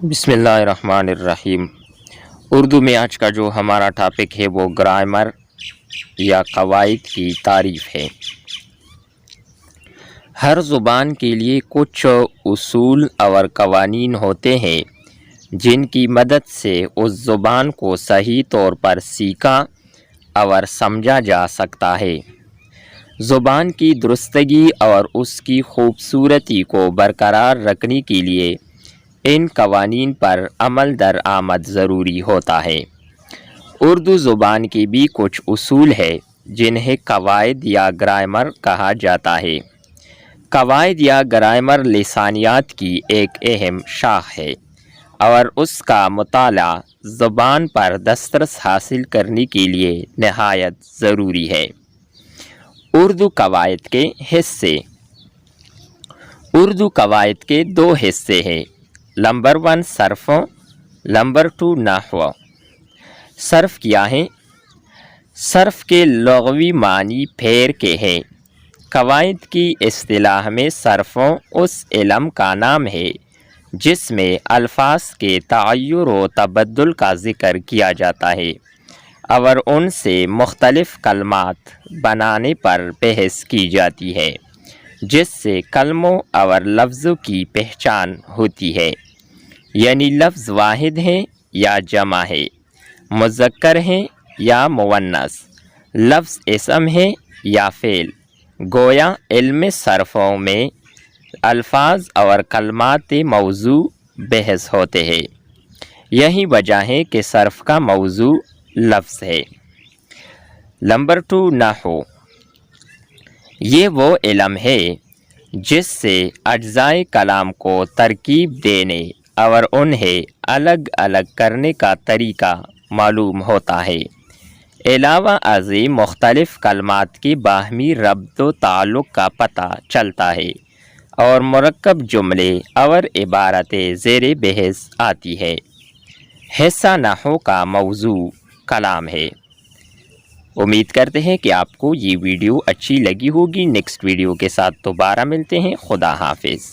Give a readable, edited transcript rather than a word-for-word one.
بسم اللہ الرحمن الرحیم۔ اردو میں آج کا جو ہمارا ٹاپک ہے وہ گرامر یا قواعد کی تعریف ہے۔ ہر زبان کے لیے کچھ اصول اور قوانین ہوتے ہیں جن کی مدد سے اس زبان کو صحیح طور پر سیکھا اور سمجھا جا سکتا ہے۔ زبان کی درستگی اور اس کی خوبصورتی کو برقرار رکھنے کے لیے ان قوانین پر عمل درآمد ضروری ہوتا ہے۔ اردو زبان کے بھی کچھ اصول ہیں جنہیں قواعد یا گرامر کہا جاتا ہے۔ قواعد یا گرامر لسانیات کی ایک اہم شاخ ہے اور اس کا مطالعہ زبان پر دسترس حاصل کرنے کے لیے نہایت ضروری ہے۔ اردو قواعد کے حصے۔ اردو قواعد کے دو حصے ہیں۔ نمبر 1 صرف، نمبر 2 نحو۔ صرف کیا ہے؟ صرف کے لغوی معنی پھیر کے ہیں۔ قواعد کی اصطلاح میں صرف اس علم کا نام ہے جس میں الفاظ کے تغیر و تبدل کا ذکر کیا جاتا ہے اور ان سے مختلف کلمات بنانے پر بحث کی جاتی ہے، جس سے کلموں اور لفظوں کی پہچان ہوتی ہے، یعنی لفظ واحد ہے یا جمع ہے، مذکر ہے یا مؤنث، لفظ اسم ہے یا فعل۔ گویا علم صرفوں میں الفاظ اور کلمات موضوع بحث ہوتے ہیں۔ یہی وجہ ہے کہ صرف کا موضوع لفظ ہے۔ نمبر 2 نحو۔ یہ وہ علم ہے جس سے اجزائے کلام کو ترکیب دینے اور انہیں الگ الگ کرنے کا طریقہ معلوم ہوتا ہے۔ علاوہ ازیں مختلف کلمات کے باہمی ربط و تعلق کا پتہ چلتا ہے اور مرکب جملے اور عبارتیں زیر بحث آتی ہے۔ حصہ نحو کا موضوع کلام ہے۔ امید کرتے ہیں کہ آپ کو یہ ویڈیو اچھی لگی ہوگی۔ نیکسٹ ویڈیو کے ساتھ دوبارہ ملتے ہیں۔ خدا حافظ۔